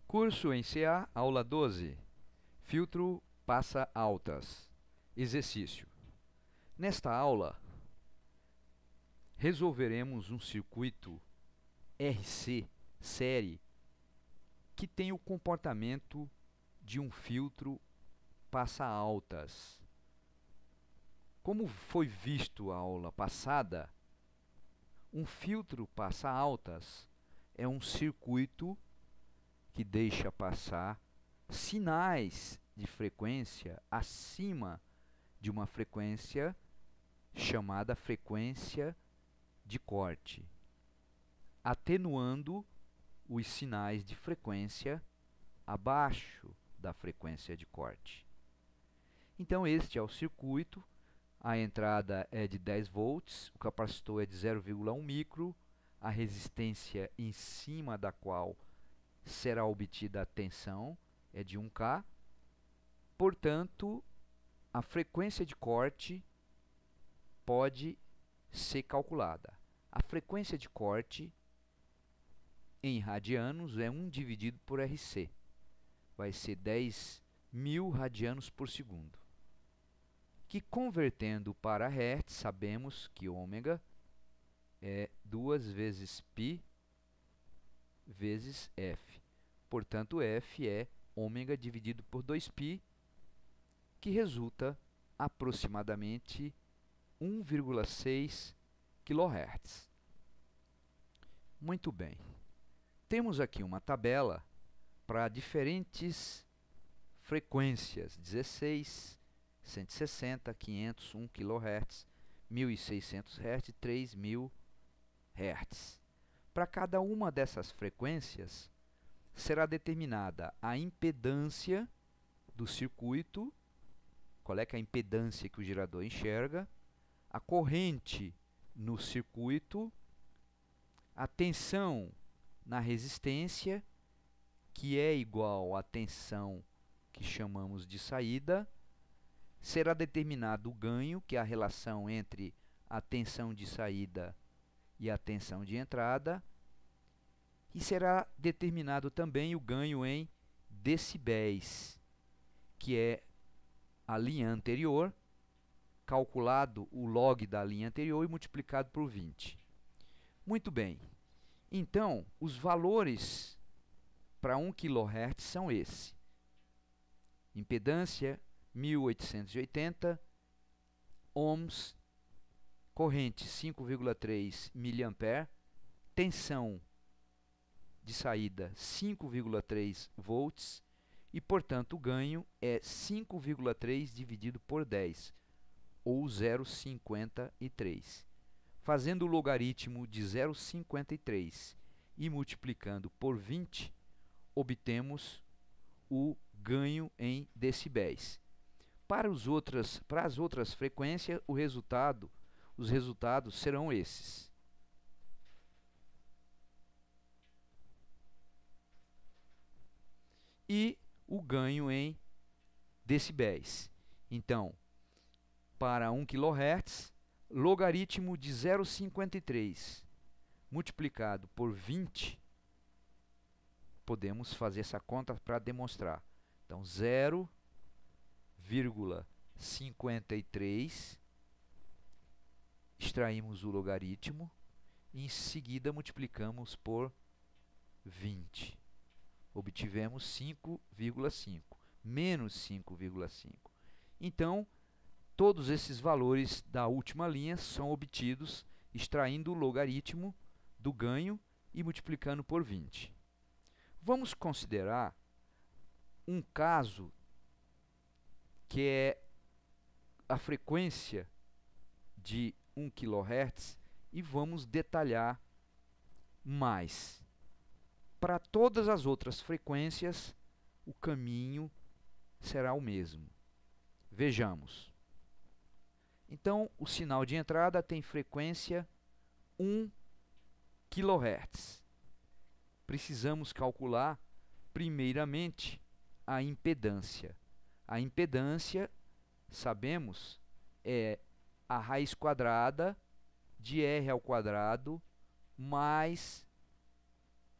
Curso em CA, aula 12. Filtro passa altas. Exercício. Nesta aula, resolveremos um circuito RC série que tem o comportamento de um filtro passa altas. Como foi visto a aula passada, um filtro passa altas é um circuito que deixa passar sinais de frequência acima de uma frequência chamada frequência de corte, atenuando os sinais de frequência abaixo da frequência de corte. Então este é o circuito, a entrada é de 10 volts, o capacitor é de 0,1 micro, a resistência em cima da qual será obtida a tensão é de 1K, portanto, a frequência de corte pode ser calculada. A frequência de corte em radianos é 1 dividido por RC. Vai ser 10.000 radianos por segundo. Que convertendo para Hertz, sabemos que ômega é 2 vezes π vezes F. Portanto, F é ômega dividido por 2π, que resulta aproximadamente 1,6 kHz. Muito bem. Temos aqui uma tabela para diferentes frequências: 16, 160, 500, 1 kHz, 1.600 Hz e 3.000 Hz. Para cada uma dessas frequências, será determinada a impedância do circuito, qual é que é a impedância que o gerador enxerga, a corrente no circuito, a tensão na resistência, que é igual à tensão que chamamos de saída, será determinado o ganho, que é a relação entre a tensão de saída e a tensão de entrada, e será determinado também o ganho em decibéis, que é a linha anterior, calculado o log da linha anterior e multiplicado por 20. Muito bem. Então, os valores para 1 kHz são esses. Impedância 1880 ohms, corrente 5,3 mA, tensão de saída 5,3 volts e, portanto, o ganho é 5,3 dividido por 10, ou 0,53. Fazendo o logaritmo de 0,53 e multiplicando por 20, obtemos o ganho em decibéis. Para as outras frequências, os resultados serão esses. E o ganho em decibéis. Então, para 1 kHz, logaritmo de 0,53 multiplicado por 20, podemos fazer essa conta para demonstrar. Então, 0,53, extraímos o logaritmo e em seguida multiplicamos por 20. Obtivemos 5,5, menos 5,5. Então, todos esses valores da última linha são obtidos extraindo o logaritmo do ganho e multiplicando por 20. Vamos considerar um caso que é a frequência de 1 kHz e vamos detalhar mais. Para todas as outras frequências, o caminho será o mesmo. Vejamos. Então, o sinal de entrada tem frequência 1 kHz. Precisamos calcular, primeiramente, a impedância. A impedância, sabemos, é a raiz quadrada de R ao quadrado mais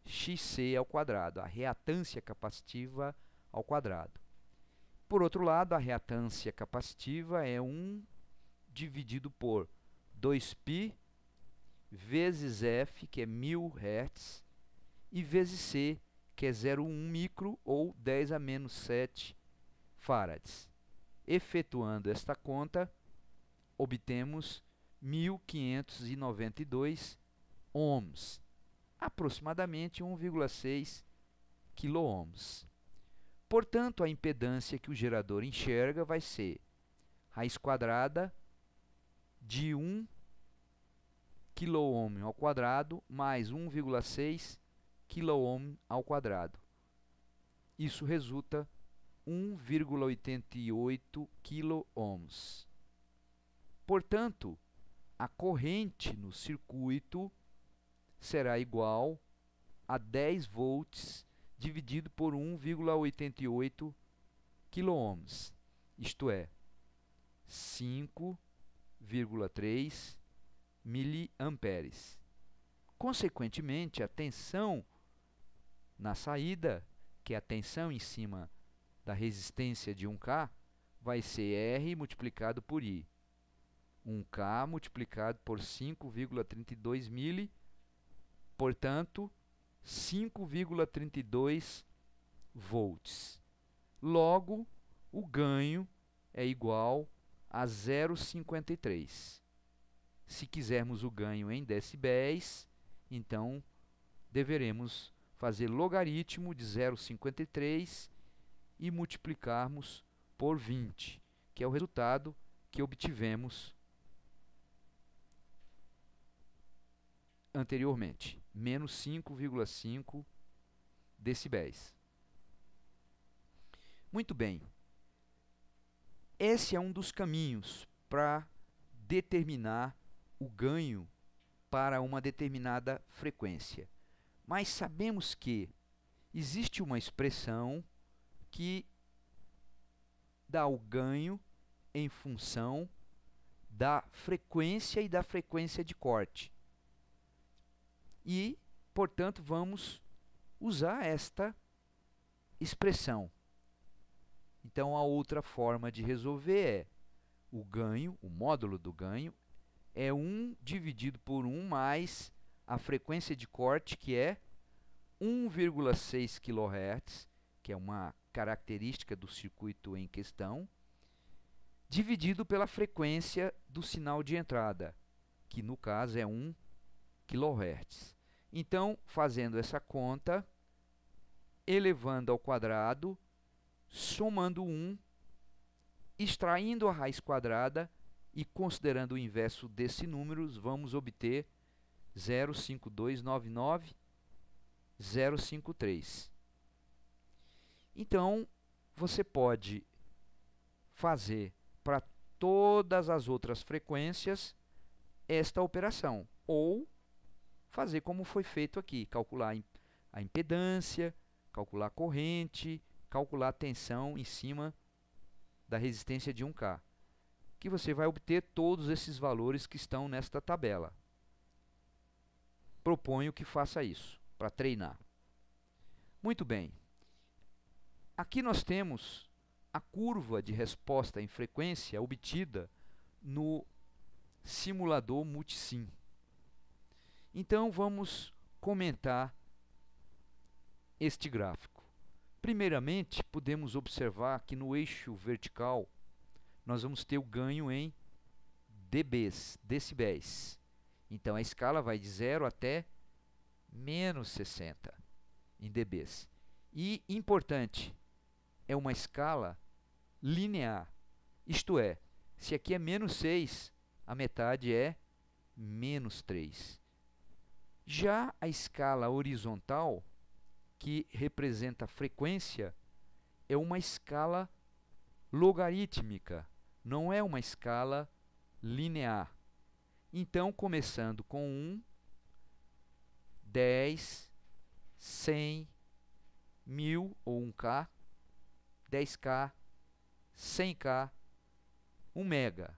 xc ao quadrado, a reatância capacitiva ao quadrado. Por outro lado, a reatância capacitiva é 1 dividido por 2π vezes F, que é 1000 Hz, e vezes C, que é 0,1 micro ou 10 a menos 7 farads. Efetuando esta conta, obtemos 1592 ohms, aproximadamente 1,6 quiloohms. Portanto, a impedância que o gerador enxerga vai ser raiz quadrada de 1 quiloohm ao quadrado mais 1,6 quiloohm ao quadrado. Isso resulta 1,88 quiloohms. Portanto, a corrente no circuito será igual a 10 volts dividido por 1,88 quiloohms, isto é, 5,3 miliamperes. Consequentemente, a tensão na saída, que é a tensão em cima da resistência de 1K, vai ser R multiplicado por I. 1K multiplicado por 5,32 mili, portanto, 5,32 volts. Logo, o ganho é igual a 0,53. Se quisermos o ganho em decibéis, então deveremos fazer logaritmo de 0,53 e multiplicarmos por 20, que é o resultado que obtivemos anteriormente, menos 5,5 decibéis. Muito bem. Esse é um dos caminhos para determinar o ganho para uma determinada frequência. Mas sabemos que existe uma expressão que dá o ganho em função da frequência e da frequência de corte. E, portanto, vamos usar esta expressão. Então, a outra forma de resolver é o ganho, o módulo do ganho, é 1 dividido por 1 mais a frequência de corte, que é 1,6 kHz, que é uma característica do circuito em questão, dividido pela frequência do sinal de entrada, que no caso é 1 kHz. Então, fazendo essa conta, elevando ao quadrado, somando 1, extraindo a raiz quadrada e considerando o inverso desse número, vamos obter 0,5299,053. Então, você pode fazer para todas as outras frequências esta operação, ou fazer como foi feito aqui, calcular a impedância, calcular a corrente, calcular a tensão em cima da resistência de 1K, que você vai obter todos esses valores que estão nesta tabela. Proponho que faça isso, para treinar. Muito bem. Aqui nós temos a curva de resposta em frequência obtida no simulador Multisim. Então, vamos comentar este gráfico. Primeiramente, podemos observar que no eixo vertical nós vamos ter o ganho em dBs, decibéis. Então, a escala vai de 0 até menos 60 em dBs. E, importante, é uma escala linear. Isto é, se aqui é menos 6, a metade é menos 3. Já a escala horizontal, que representa a frequência, é uma escala logarítmica, não é uma escala linear. Então, começando com 1, 10, 100, 1000 ou 1K, 10K, 100K, 1 mega.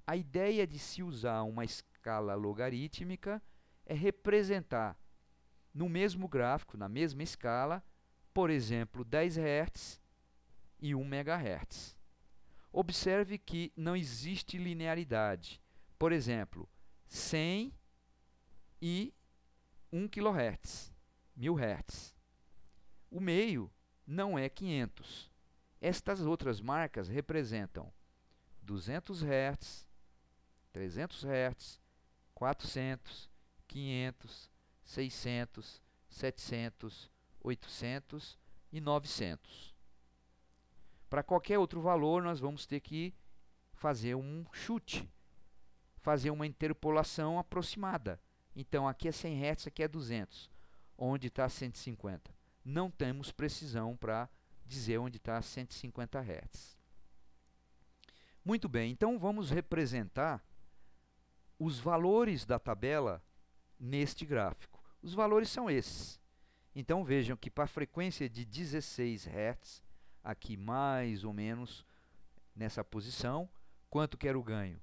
A ideia de se usar uma escala logarítmica é representar no mesmo gráfico, na mesma escala, por exemplo, 10 Hz e 1 MHz. Observe que não existe linearidade. Por exemplo, 100 e 1 kHz, 1000 Hz. O meio não é 500. Estas outras marcas representam 200 Hz, 300 Hz, 400, 500, 600, 700, 800 e 900. Para qualquer outro valor, nós vamos ter que fazer um chute, fazer uma interpolação aproximada. Então, aqui é 100 Hz, aqui é 200. Onde está 150? Não temos precisão para dizer onde está 150 Hz. Muito bem, então vamos representar os valores da tabela neste gráfico. Os valores são esses. Então vejam que para a frequência de 16 Hz, aqui mais ou menos nessa posição, quanto que era o ganho?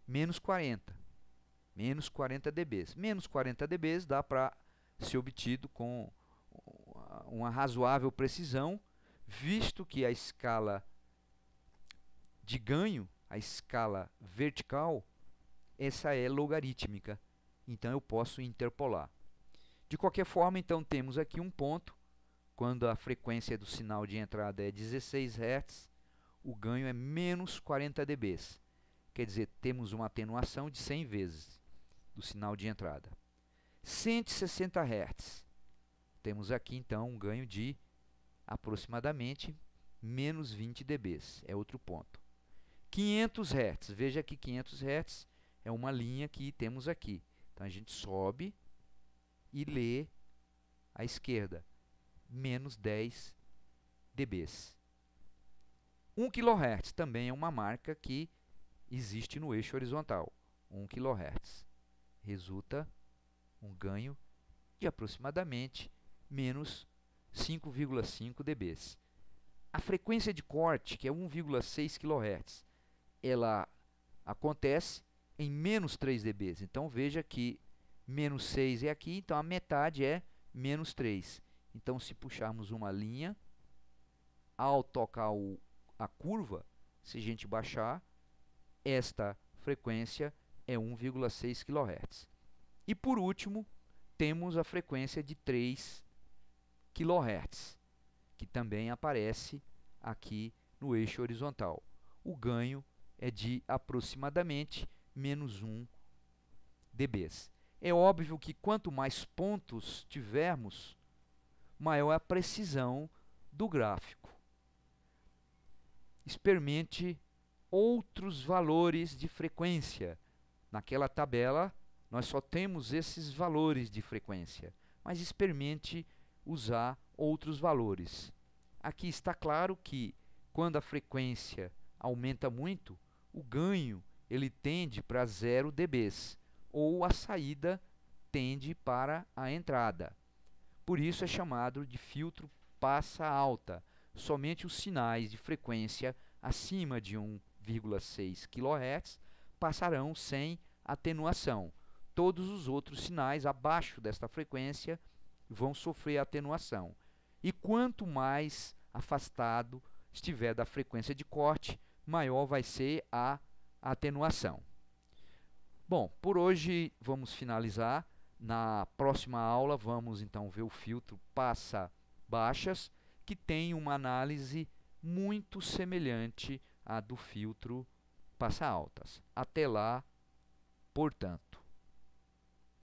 Menos 40. Menos 40 dB. Menos 40 dB dá para ser obtido com uma razoável precisão, visto que a escala de ganho, a escala vertical, essa é logarítmica. Então eu posso interpolar. De qualquer forma, então temos aqui um ponto, quando a frequência do sinal de entrada é 16 Hz, o ganho é menos 40 dB. Quer dizer, temos uma atenuação de 100 vezes do sinal de entrada. 160 Hz. Temos aqui então um ganho de aproximadamente menos 20 dB. É outro ponto. 500 Hz. Veja que 500 Hz é uma linha que temos aqui. Então a gente sobe e lê à esquerda. Menos 10 dB. 1 kHz também é uma marca que existe no eixo horizontal. 1 kHz. Resulta um ganho de aproximadamente menos 5,5 dB. A frequência de corte, que é 1,6 kHz, ela acontece em menos 3 dB. Então veja que menos 6 é aqui, então a metade é menos 3. Então se puxarmos uma linha, ao tocar a curva, se a gente baixar, esta frequência é 1,6 kHz. E por último, temos a frequência de 3 kHz, que também aparece aqui no eixo horizontal. O ganho é de aproximadamente menos 1 dB. É óbvio que quanto mais pontos tivermos, maior a precisão do gráfico. Experimente outros valores de frequência. Naquela tabela, nós só temos esses valores de frequência, mas experimente usar outros valores. Aqui está claro que quando a frequência aumenta muito, o ganho ele tende para 0 dB, ou a saída tende para a entrada. Por isso é chamado de filtro passa alta. Somente os sinais de frequência acima de 1,6 kHz passarão sem atenuação. Todos os outros sinais abaixo desta frequência vão sofrer atenuação. E quanto mais afastado estiver da frequência de corte, maior vai ser a atenuação. Bom, por hoje vamos finalizar. Na próxima aula vamos então ver o filtro passa baixas, que tem uma análise muito semelhante à do filtro passa altas. Até lá, portanto.